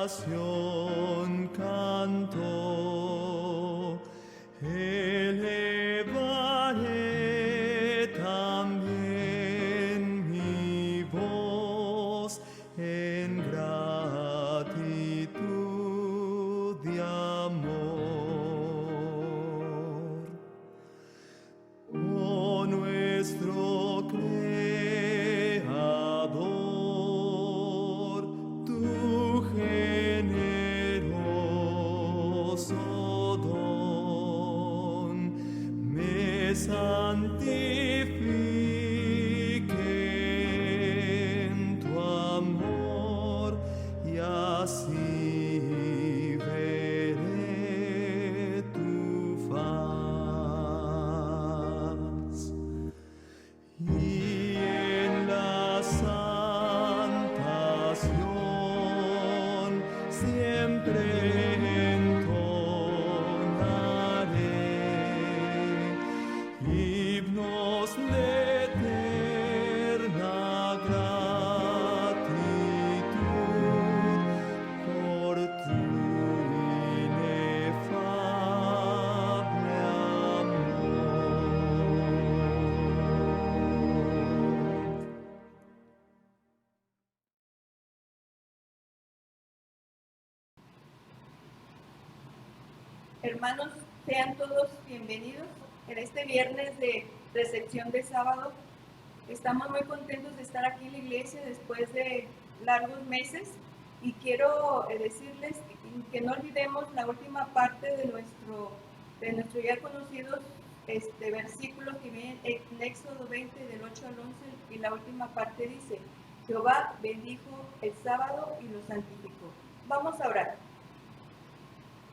salvación canto, elevaré también mi voz en gratitud de amor. Oh nuestro Creador, tu generoso don me santifique en tu amor, y así veré tu faz. Y en la santación siempre entonaré himnos de eterna gratitud por tu inefable amor. Hermanos, sean todos bienvenidos en este viernes de recepción de sábado. Estamos muy contentos de estar aquí en la iglesia después de largos meses y quiero decirles que no olvidemos la última parte de nuestro ya conocidos versículos que vienen en Éxodo 20 del 8 al 11, y la última parte dice: Jehová bendijo el sábado y lo santificó. Vamos a orar.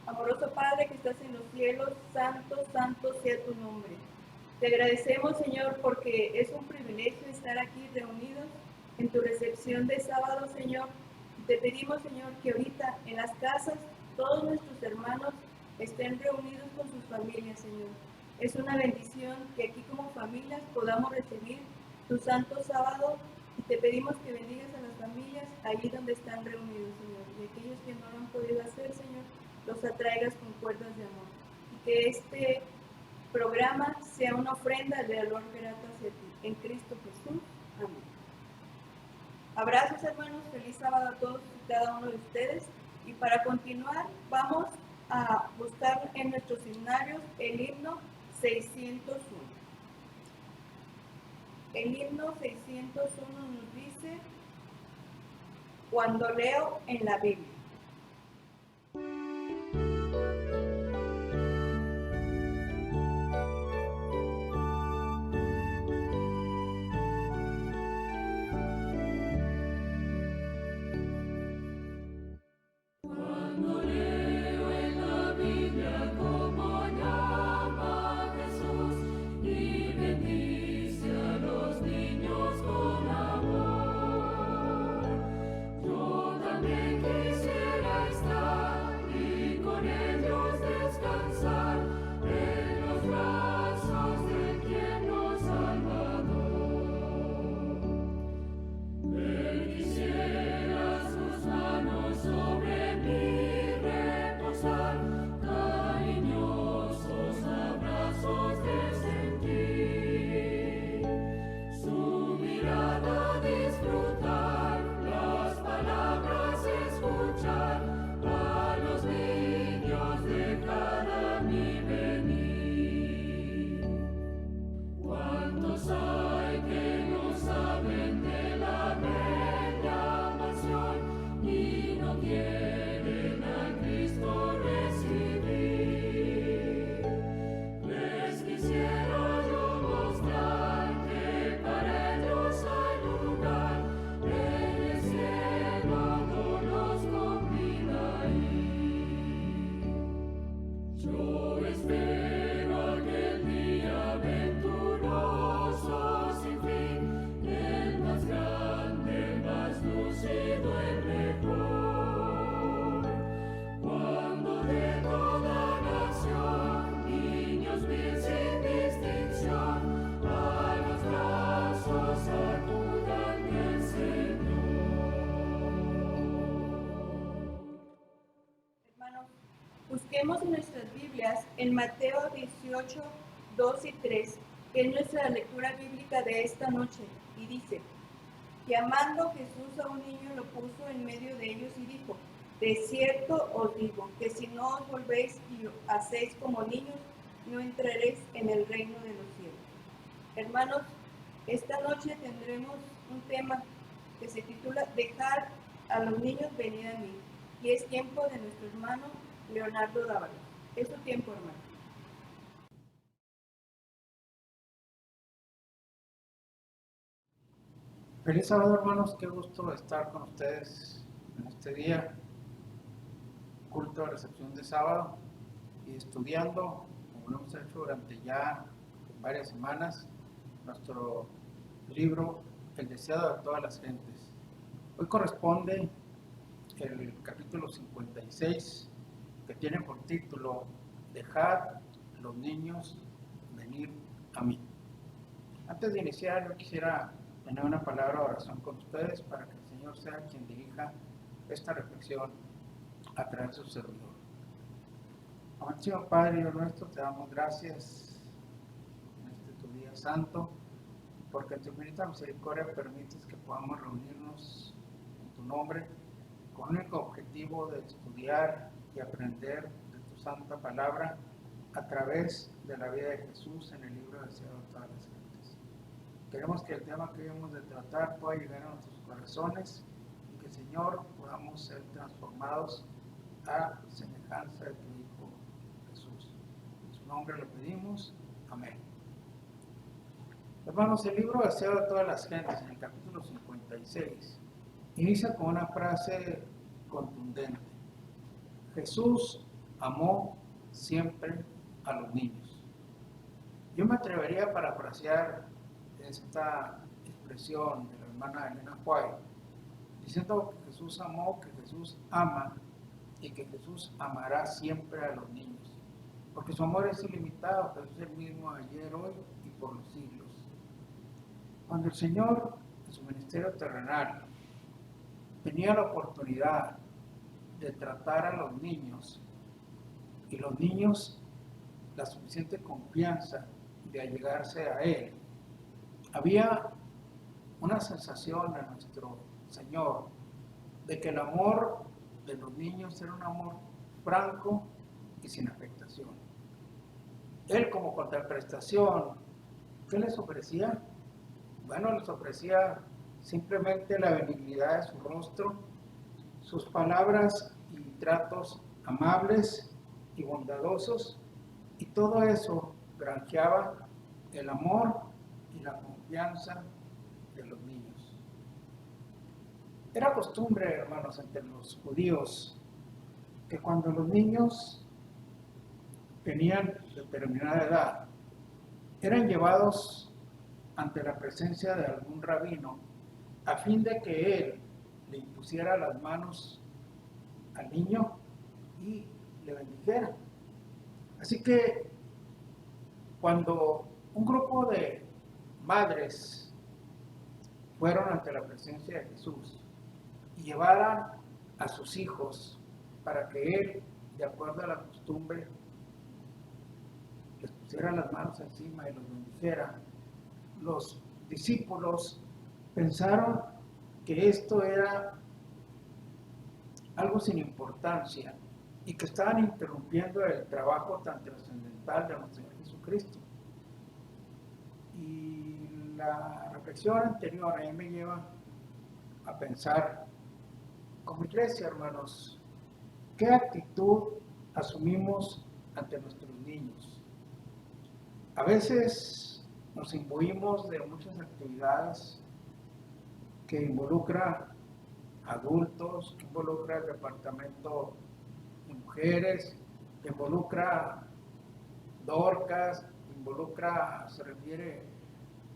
Amoroso Padre que estás en los cielos, santo, santo sea tu nombre. Te agradecemos, Señor, porque es un privilegio estar aquí reunidos en tu recepción de sábado, Señor. Y te pedimos, Señor, que ahorita en las casas todos nuestros hermanos estén reunidos con sus familias, Señor. Es una bendición que aquí como familias podamos recibir tu santo sábado, y te pedimos que bendigas a las familias allí donde están reunidos, Señor. Y aquellos que no lo han podido hacer, Señor, los atraigas con cuerdas de amor. Y que este programa sea una ofrenda de valor grato hacia ti. En Cristo Jesús. Amén. Abrazos, hermanos. Feliz sábado a todos y cada uno de ustedes. Y para continuar, vamos a buscar en nuestros himnarios el himno 601. El himno 601 nos dice: cuando leo en la Biblia. Yo también quise Busquemos en nuestras Biblias en Mateo 18, 2 y 3, que es nuestra lectura bíblica de esta noche, y dice: llamando Jesús a un niño, lo puso en medio de ellos y dijo: de cierto os digo, que si no os volvéis y hacéis como niños, no entraréis en el reino de los cielos. Hermanos, esta noche tendremos un tema que se titula Dejar a los niños venir a mí, y es tiempo de nuestro hermano Leonardo Dávalos. Es su tiempo, hermano. Feliz sábado, hermanos, qué gusto estar con ustedes en este día, culto de recepción de sábado, y estudiando, como lo hemos hecho durante ya varias semanas, nuestro libro El deseado de todas las gentes. Hoy corresponde el capítulo 56, que tiene por título Dejad los niños venir a mí. Antes de iniciar, yo quisiera tener una palabra de oración con ustedes para que el Señor sea quien dirija esta reflexión a través de su servidor. Amantísimo Padre Dios nuestro, te damos gracias en este tu día santo, porque en tu infinita misericordia permites que podamos reunirnos en tu nombre con el único objetivo de estudiar y aprender de tu santa palabra a través de la vida de Jesús en el libro Deseado de todas las gentes. Queremos que el tema que hemos de tratar pueda llegar a nuestros corazones y que, Señor, podamos ser transformados a semejanza de tu Hijo Jesús. En su nombre lo pedimos. Amén. Hermanos, el libro Deseado de todas las gentes, en el capítulo 56, inicia con una frase contundente: Jesús amó siempre a los niños. Yo me atrevería a parafrasear esta expresión de la hermana Elena White, diciendo que Jesús amó, que Jesús ama y que Jesús amará siempre a los niños, porque su amor es ilimitado, pero es el mismo ayer, hoy y por los siglos. Cuando el Señor, en su ministerio terrenal, tenía la oportunidad de tratar a los niños, y los niños la suficiente confianza de allegarse a Él, había una sensación en nuestro Señor de que el amor de los niños era un amor franco y sin afectación. Él, como contraprestación, ¿qué les ofrecía? Bueno, les ofrecía simplemente la benignidad de su rostro, sus palabras y tratos amables y bondadosos, y todo eso granjeaba el amor y la confianza de los niños. Era costumbre, hermanos, entre los judíos, que cuando los niños tenían determinada edad, eran llevados ante la presencia de algún rabino a fin de que él le impusiera las manos al niño y le bendijera. Así que cuando un grupo de madres fueron ante la presencia de Jesús y llevaran a sus hijos para que él, de acuerdo a la costumbre, les pusiera las manos encima y los bendijera, los discípulos pensaron que esto era algo sin importancia y que estaban interrumpiendo el trabajo tan trascendental de nuestro Señor Jesucristo. Y la reflexión anterior a mí me lleva a pensar, como iglesia, hermanos, ¿qué actitud asumimos ante nuestros niños? A veces nos imbuimos de muchas actividades que involucran adultos, que involucra el departamento de mujeres, que involucra Dorcas, se refiere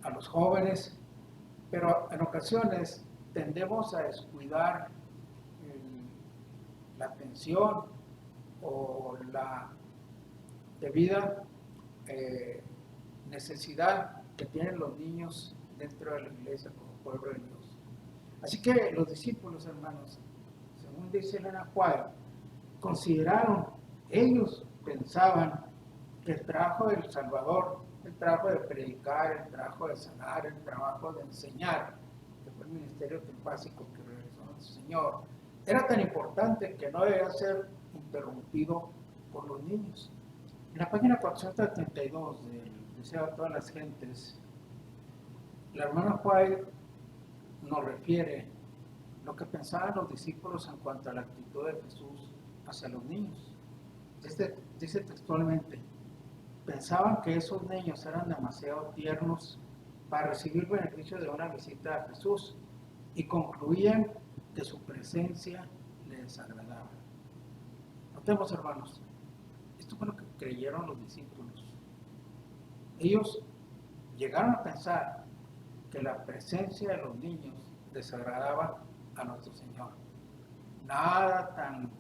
a los jóvenes, pero en ocasiones tendemos a descuidar la atención o la debida necesidad que tienen los niños dentro de la iglesia como pueblo de Dios. Así que los discípulos, hermanos, según dice Elena White, consideraron ellos pensaban que el trabajo del Salvador, el trabajo de predicar, el trabajo de sanar, el trabajo de enseñar, que fue el ministerio trifásico que realizó nuestro Señor, era tan importante que no debía ser interrumpido por los niños. En la página 432 del Deseo a todas las gentes, la hermana White nos refiere lo que pensaban los discípulos en cuanto a la actitud de Jesús hacia los niños. Dice textualmente, pensaban que esos niños eran demasiado tiernos para recibir beneficio de una visita a Jesús y concluían que su presencia les desagradaba. Notemos, hermanos, esto fue lo que creyeron los discípulos. Ellos llegaron a pensar que la presencia de los niños desagradaba a nuestro Señor. Nada tan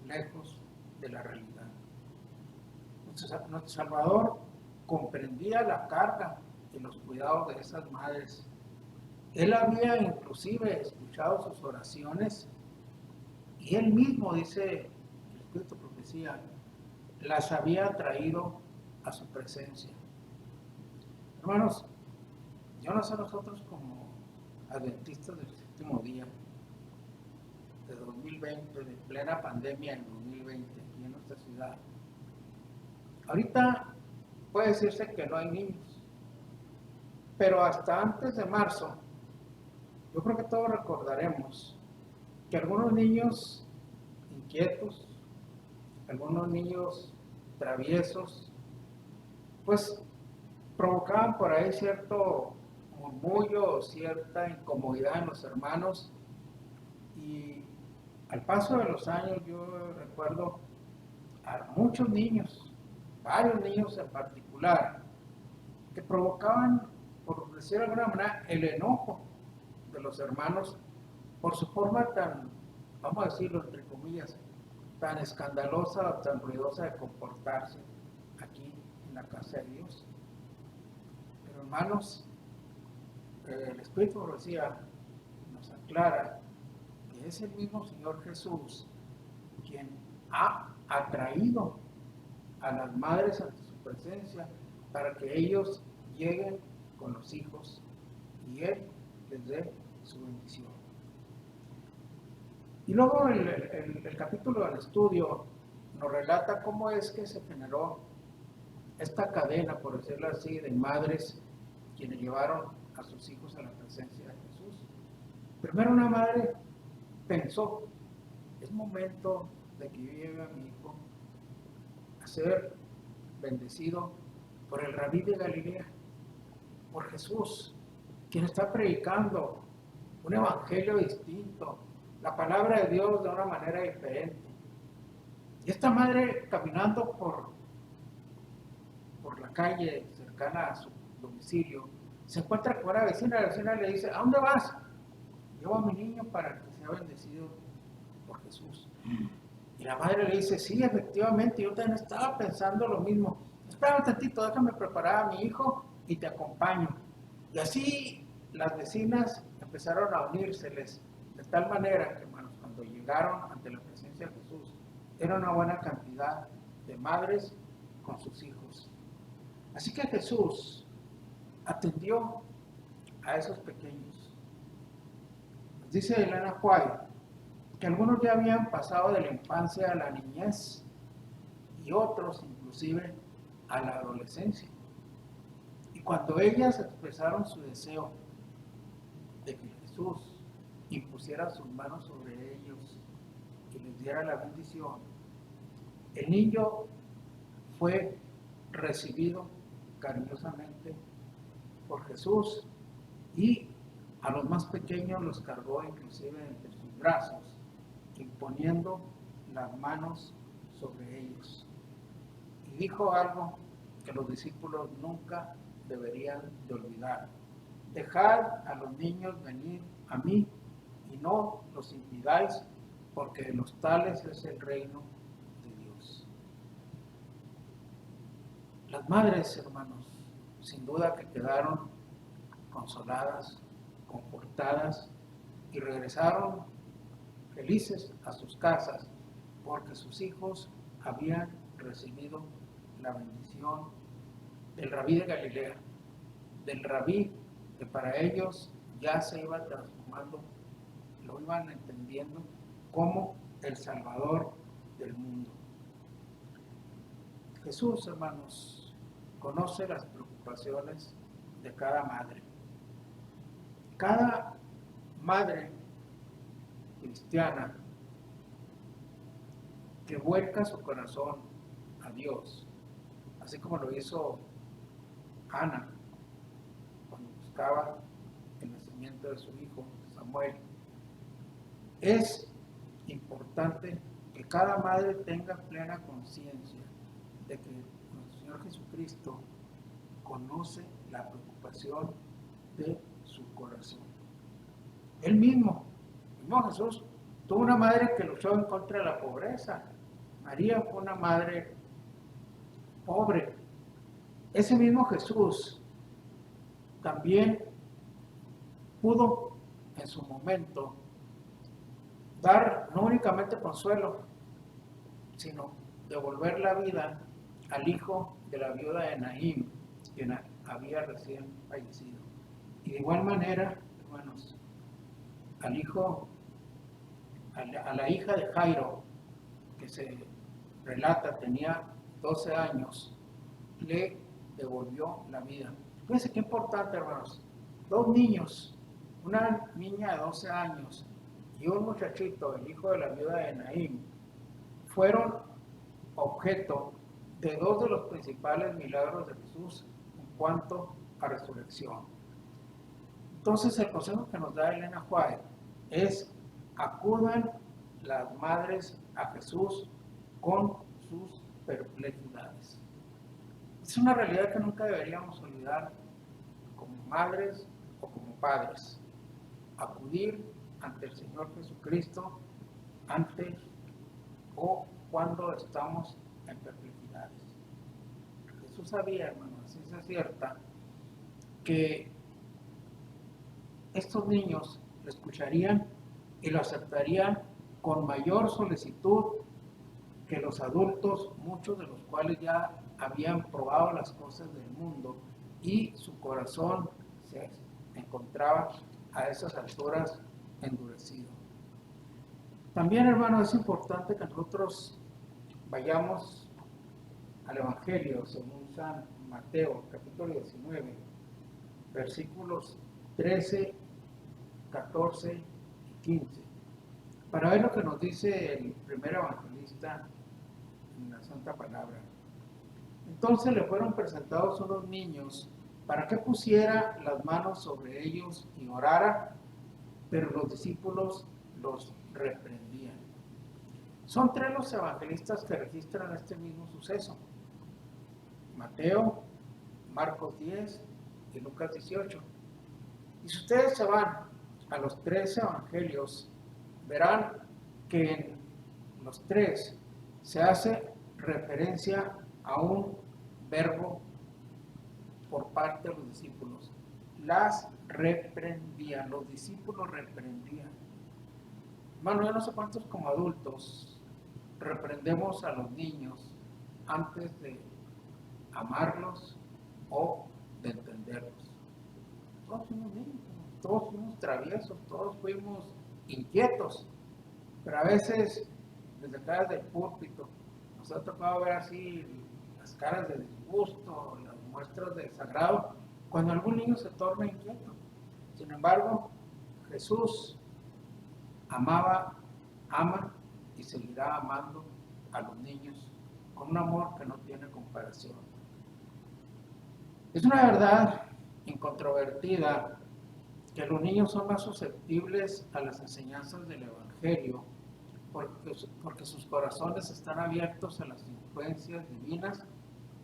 lejos de la realidad. Nuestro Salvador comprendía la carga y los cuidados de esas madres. Él había inclusive escuchado sus oraciones y él mismo, dice el Espíritu de Profecía, las había traído a su presencia. Hermanos, yo no sé nosotros como adventistas del séptimo día de 2020, de plena pandemia en 2020 aquí en nuestra ciudad. Ahorita puede decirse que no hay niños, pero hasta antes de marzo, yo creo que todos recordaremos que algunos niños inquietos, algunos niños traviesos, pues provocaban por ahí cierto murmullo, cierta incomodidad en los hermanos, y al paso de los años yo recuerdo a muchos niños, varios niños en particular, que provocaban, por decir de alguna manera, el enojo de los hermanos por su forma tan, vamos a decirlo entre comillas, tan escandalosa o tan ruidosa de comportarse aquí en la casa de Dios. Pero hermanos, el Espíritu de Profecía nos aclara que es el mismo Señor Jesús quien ha atraído a las madres ante su presencia para que ellos lleguen con los hijos y Él les dé su bendición. Y luego el capítulo del estudio nos relata cómo es que se generó esta cadena, por decirlo así, de madres quienes llevaron a sus hijos a la presencia de Jesús. Primero una madre pensó, es momento de que yo lleve a mi hijo a ser bendecido por el Rabí de Galilea, por Jesús, quien está predicando un evangelio distinto, la palabra de Dios de una manera diferente. Y esta madre caminando por la calle cercana a su domicilio, se encuentra con una vecina, la vecina le dice, ¿a dónde vas? Llevo a mi niño para que sea bendecido por Jesús. Y la madre le dice, sí, efectivamente, yo también estaba pensando lo mismo. Espera un tantito, déjame preparar a mi hijo y te acompaño. Y así las vecinas empezaron a unírseles de tal manera que, hermanos, cuando llegaron ante la presencia de Jesús, era una buena cantidad de madres con sus hijos. Así que Jesús atendió a esos pequeños. Nos dice Elena White que algunos ya habían pasado de la infancia a la niñez y otros inclusive a la adolescencia. Y cuando ellas expresaron su deseo de que Jesús impusiera sus manos sobre ellos y les diera la bendición, el niño fue recibido cariñosamente por Jesús y a los más pequeños los cargó inclusive entre sus brazos, imponiendo las manos sobre ellos. Y dijo algo que los discípulos nunca deberían de olvidar: dejad a los niños venir a mí y no los impidáis, porque de los tales es el reino de Dios. Las madres, hermanos, sin duda que quedaron consoladas, confortadas y regresaron felices a sus casas porque sus hijos habían recibido la bendición del rabí de Galilea, del rabí que para ellos ya se iba transformando, lo iban entendiendo como el Salvador del mundo. Jesús, hermanos, conoce las preocupaciones de cada madre. Cada madre cristiana que vuelca su corazón a Dios, así como lo hizo Ana cuando buscaba el nacimiento de su hijo Samuel. Es importante que cada madre tenga plena conciencia de que nuestro Señor Jesucristo conoce la preocupación de su corazón. Él mismo, Jesús, tuvo una madre que luchó en contra de la pobreza. María fue una madre pobre. Ese mismo Jesús también pudo en su momento dar no únicamente consuelo, sino devolver la vida al hijo de la viuda de Naín, quien había recién fallecido. Y de igual manera, hermanos, a la hija de Jairo, que se relata tenía 12 años, le devolvió la vida. Fíjense qué importante, hermanos. Dos niños, una niña de 12 años y un muchachito, el hijo de la viuda de Naín, fueron objeto de dos de los principales milagros de Jesús en cuanto a resurrección. Entonces, el consejo que nos da Elena White es: acudan las madres a Jesús con sus perplejidades. Es una realidad que nunca deberíamos olvidar como madres o como padres. Acudir ante el Señor Jesucristo antes o cuando estamos en perplejidades. Jesús sabía, hermano, a ciencia cierta, que estos niños lo escucharían y lo aceptarían con mayor solicitud que los adultos, muchos de los cuales ya habían probado las cosas del mundo y su corazón se encontraba a esas alturas endurecido. También, hermanos, es importante que nosotros vayamos al Evangelio según San Mateo, capítulo 19, versículos 13, 14 y 15, para ver lo que nos dice el primer evangelista en la Santa Palabra. Entonces le fueron presentados unos niños para que pusiera las manos sobre ellos y orara, pero los discípulos los reprendían. Son tres los evangelistas que registran este mismo suceso: Mateo, Marcos 10 y Lucas 18. Y si ustedes se van a los tres evangelios, verán que en los tres se hace referencia a un verbo por parte de los discípulos. Las reprendían, los discípulos reprendían. Hermano, yo no sé cuántos como adultos reprendemos a los niños antes de amarlos o de entenderlos. Todos fuimos niños, todos fuimos traviesos, todos fuimos inquietos, pero a veces desde acá del púlpito nos ha tocado ver así las caras de disgusto, las muestras de desagrado, cuando algún niño se torna inquieto. Sin embargo, Jesús ama y seguirá amando a los niños con un amor que no tiene comparación. Es una verdad incontrovertida que los niños son más susceptibles a las enseñanzas del Evangelio porque sus corazones están abiertos a las influencias divinas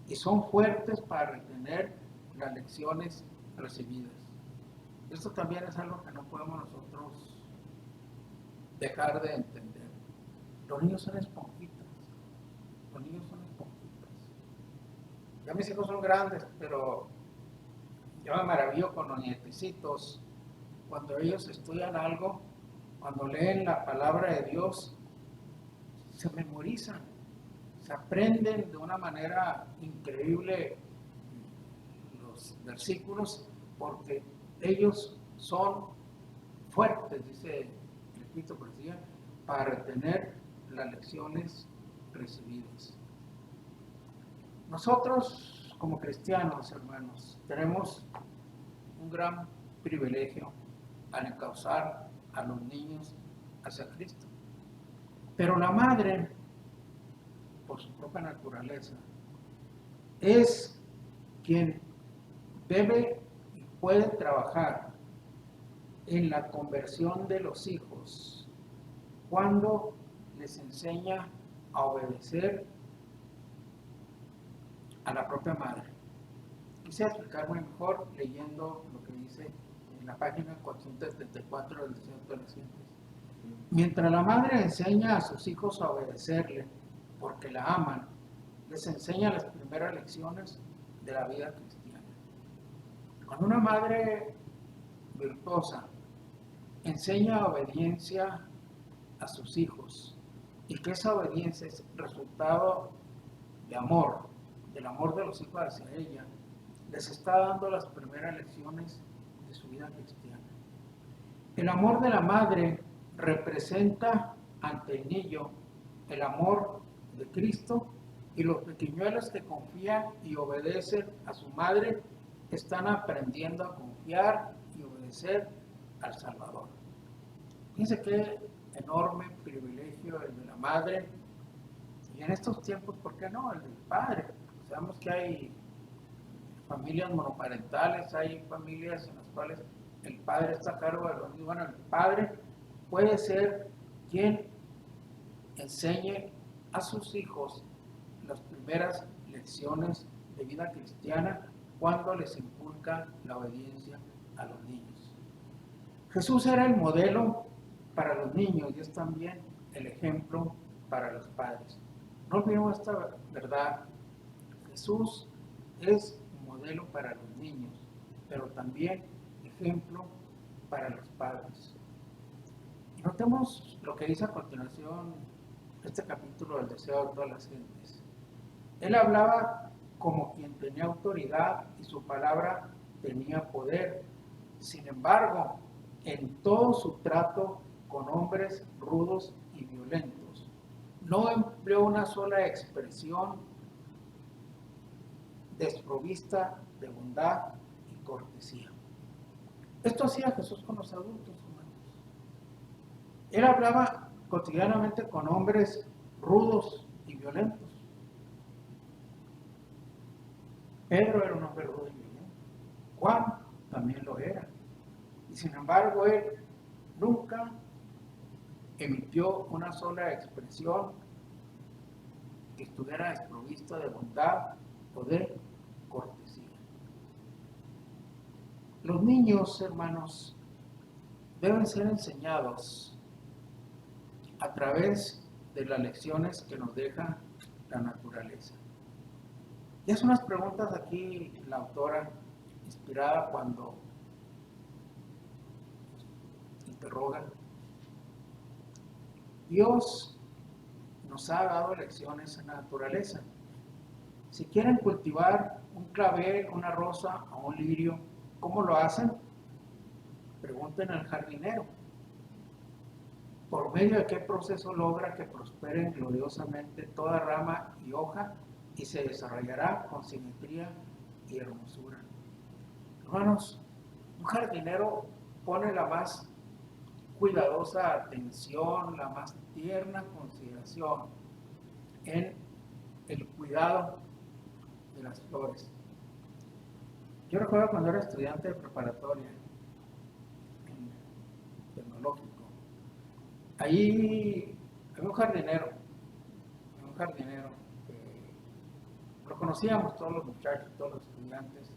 y son fuertes para retener las lecciones recibidas. Esto también es algo que no podemos nosotros dejar de entender. Los niños son esponjitas. Los niños son esponjitas. Ya mis hijos son grandes, pero yo me maravillo con los nietecitos. Cuando ellos estudian algo, cuando leen la palabra de Dios, se Se aprenden de una manera increíble los versículos porque ellos son fuertes, dice el Espíritu Profecía, para retener las lecciones recibidas. Nosotros, como cristianos, hermanos, tenemos un gran privilegio al encauzar a los niños hacia Cristo. Pero la madre, por su propia naturaleza, es quien debe y puede trabajar en la conversión de los hijos cuando les enseña a obedecer a la propia madre. Quise explicarme mejor leyendo lo que dice en la página 474 del Deseo de las Gentes. Mientras la madre enseña a sus hijos a obedecerle porque la aman, les enseña las primeras lecciones de la vida cristiana. Cuando una madre virtuosa enseña obediencia a sus hijos y que esa obediencia es resultado de amor, del amor de los hijos hacia ella, les está dando las primeras lecciones de su vida cristiana. El amor de la madre representa ante el niño el amor de Cristo, y los pequeñuelos que confían y obedecen a su madre están aprendiendo a confiar y obedecer al Salvador. Fíjense qué enorme privilegio el de la madre, y en estos tiempos, ¿por qué no? El del padre. Sabemos que hay familias monoparentales, hay familias en las cuales el padre está a cargo de los niños. Bueno, el padre puede ser quien enseñe a sus hijos las primeras lecciones de vida cristiana cuando les inculca la obediencia a los niños. Jesús era el modelo para los niños y es también el ejemplo para los padres. No olvidemos esta verdad. Jesús es un modelo para los niños, pero también ejemplo para los padres. Y notemos lo que dice a continuación este capítulo del Deseo de todas las gentes. Él hablaba como quien tenía autoridad y su palabra tenía poder. Sin embargo, en todo su trato con hombres rudos y violentos, no empleó una sola expresión desprovista de bondad y cortesía. Esto hacía Jesús con los adultos, hermanos. Él hablaba cotidianamente con hombres rudos y violentos. Pedro era un hombre rudo y violento. Juan también lo era. Y sin embargo, él nunca emitió una sola expresión que estuviera desprovista de bondad o de cortesía. Los niños, hermanos, deben ser enseñados a través de las lecciones que nos deja la naturaleza. Y hace unas preguntas aquí la autora, inspirada cuando interroga. Dios nos ha dado lecciones en la naturaleza. Si quieren cultivar un clavel, una rosa o un lirio, ¿cómo lo hacen? Pregunten al jardinero. ¿Por medio de qué proceso logra que prosperen gloriosamente toda rama y hoja y se desarrollará con simetría y hermosura? Hermanos, un jardinero pone la más cuidadosa atención, la más tierna consideración en el cuidado de las flores. Yo recuerdo cuando era estudiante de preparatoria en tecnológico, ahí había un jardinero que lo conocíamos todos los muchachos, todos los estudiantes,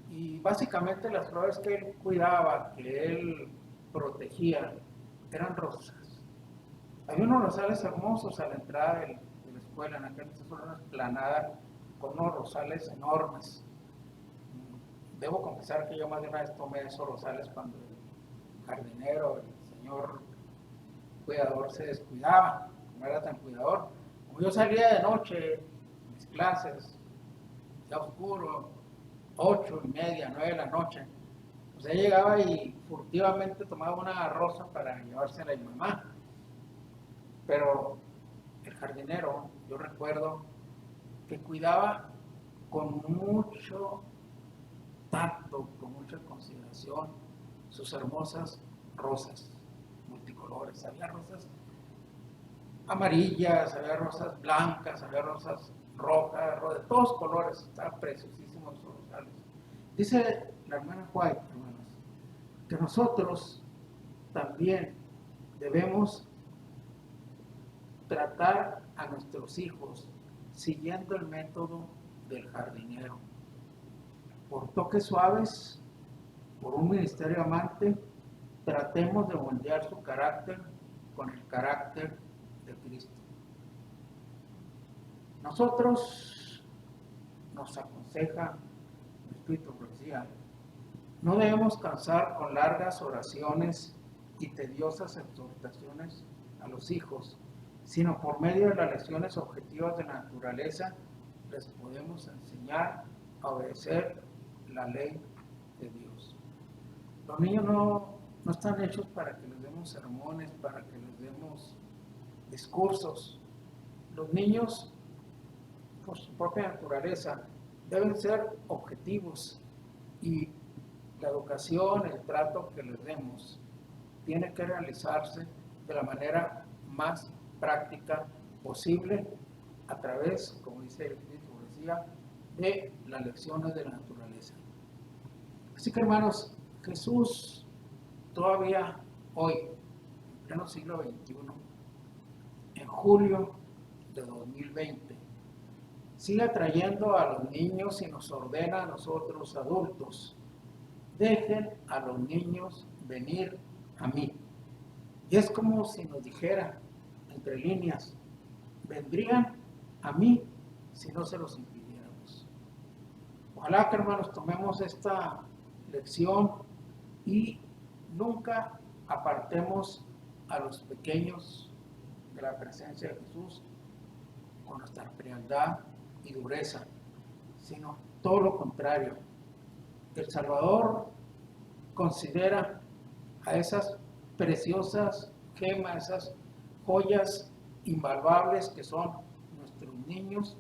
y básicamente las flores que él cuidaba, que él protegía, eran rosas. Había unos rosales hermosos a la entrada de la escuela, en aquel entonces era una explanada con unos rosales enormes. Debo confesar que yo más de una vez tomé esos rosales cuando el jardinero, el señor cuidador se descuidaba, no era tan cuidador, Como yo salía de noche, mis clases, ya oscuro, 8:30, 9 de la noche, pues ella llegaba y furtivamente tomaba una rosa para llevársela a mi mamá. Pero el jardinero, yo recuerdo que cuidaba con mucho tacto, con mucha consideración, sus hermosas rosas multicolores. Había rosas amarillas, había rosas blancas, había rosas rojas, de todos colores. Estaban preciosísimos sus rosales. Dice la hermana White, hermanos, que nosotros también debemos tratar a nuestros hijos siguiendo el método del jardinero. Por toques suaves, por un ministerio amante, tratemos de moldear su carácter con el carácter de Cristo. Nosotros, nos aconseja el Espíritu Profecía, no debemos cansar con largas oraciones y tediosas exhortaciones a los hijos, sino por medio de las lecciones objetivas de la naturaleza les podemos enseñar a obedecer la ley de Dios. Los niños no están hechos para que les demos sermones, para que les demos discursos. Los niños, por su propia naturaleza, deben ser objetivos y la educación, el trato que les demos, tiene que realizarse de la manera más práctica posible a través, como dice el Espíritu decía, de las lecciones de la naturaleza. Así que, hermanos, Jesús todavía hoy, en pleno siglo XXI, en julio de 2020, sigue atrayendo a los niños y nos ordena a nosotros adultos: dejen a los niños venir a mí. Y es como si nos dijera, entre líneas, vendrían a mí si no se los impidiéramos. Ojalá que, hermanos, tomemos esta lección y nunca apartemos a los pequeños de la presencia de Jesús con nuestra frialdad y dureza, sino todo lo contrario. El Salvador considera a esas preciosas gemas, esas joyas invaluables que son nuestros niños,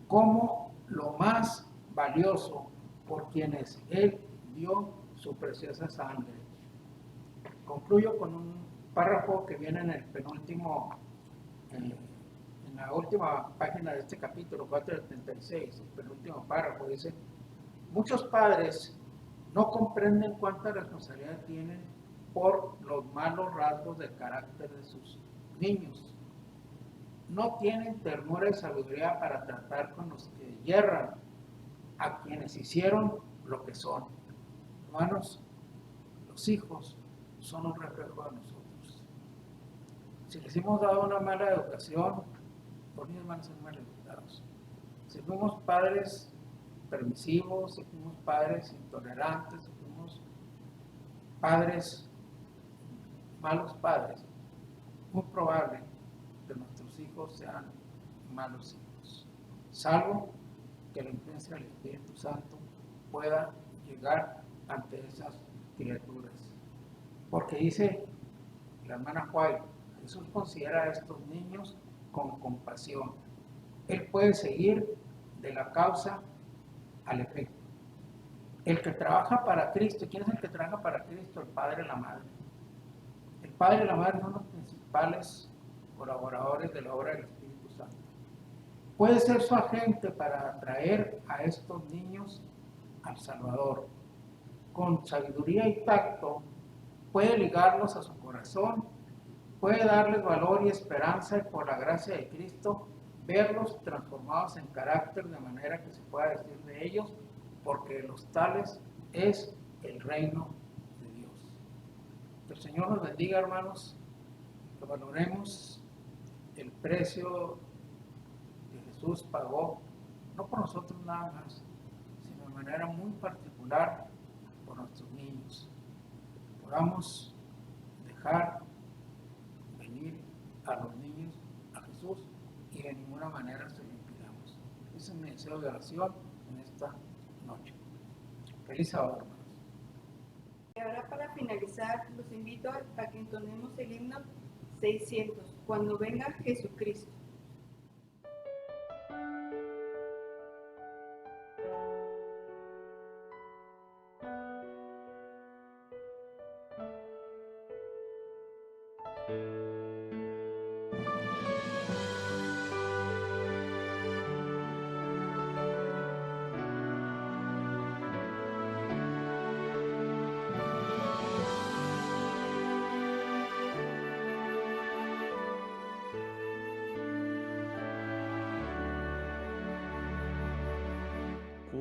como lo más valioso por quienes Él dio su preciosa sangre. Concluyo con un párrafo que viene en el penúltimo, en la última página de este capítulo 4:76, el penúltimo párrafo. Dice: muchos padres no comprenden cuánta responsabilidad tienen por los malos rasgos del carácter de sus niños. No tienen ternura y sabiduría para tratar con los que yerran, a quienes hicieron lo que son. Hermanos, los hijos son un reflejo de nosotros. Si les hemos dado una mala educación, los niños van a ser mal educados. Si fuimos padres permisivos, si fuimos padres intolerantes, si fuimos padres, malos padres, muy probable que nuestros hijos sean malos hijos, salvo que la influencia del Espíritu Santo pueda llegar ante esas criaturas. Porque dice la hermana White, Jesús considera a estos niños con compasión. Él puede seguir de la causa al efecto. El que trabaja para Cristo, ¿quién es el que trabaja para Cristo? El Padre y la Madre. El Padre y la Madre son los principales colaboradores de la obra del Espíritu Santo. Puede ser su agente para atraer a estos niños al Salvador. Con sabiduría y tacto puede ligarlos a su corazón, puede darles valor y esperanza, y por la gracia de Cristo verlos transformados en carácter, de manera que se pueda decir de ellos: porque de los tales es el reino de Dios. Que el Señor nos bendiga, hermanos, que valoremos el precio que Jesús pagó, no por nosotros nada más, sino de manera muy particular por nuestros niños. Podamos dejar venir a los niños a Jesús y y de ninguna manera se lo impidamos. Ese es mi deseo de oración en esta noche. Feliz sábado, hermanos. Y ahora para finalizar, los invito a que entonemos el himno 600, Cuando venga Jesucristo.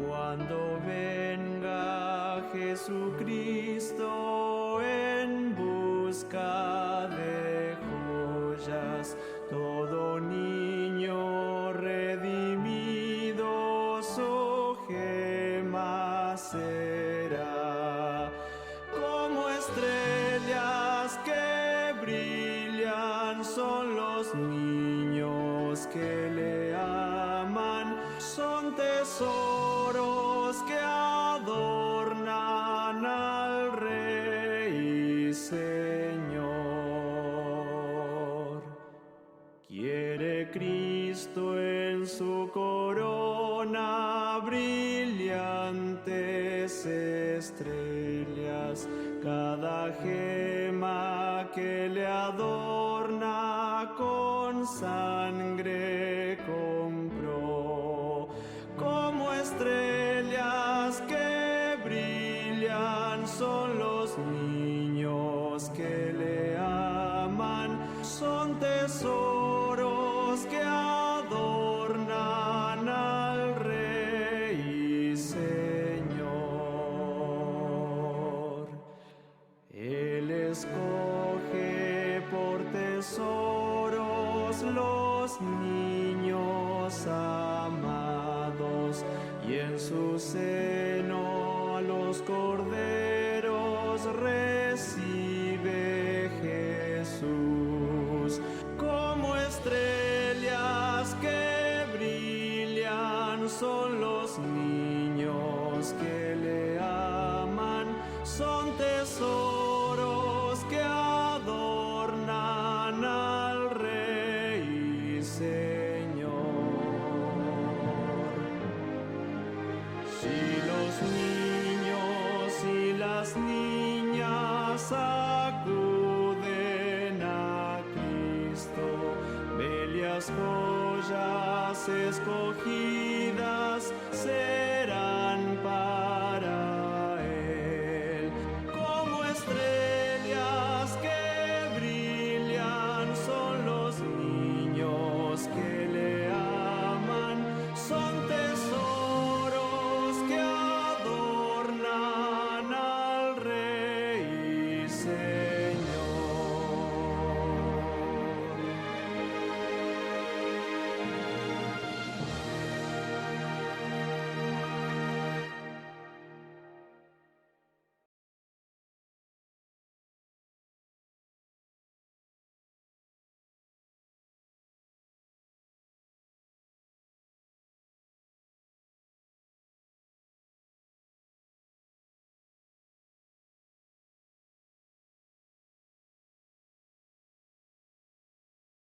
Cuando venga Jesucristo en busca de joyas, todo niño redimido su gema será. Como estrellas que brillan son los niños que le aman, son tesoros que adornan al Rey y Señor. Quiere Cristo en su corona brillantes estrellas, cada gema que le adorna con sangre compró. Como estrellas que brillan son los niños que le aman, son tesoros que adornan al Rey y Señor. Él escoge por tesoros los niños amados, y en su seno a los corderos recibe Jesús. Como estrellas que brillan son los niños que le aman, son tesoros que adornan al Rey y Señor. Si los niños y las niñas acuden a Cristo, bellas joyas escogidas serán para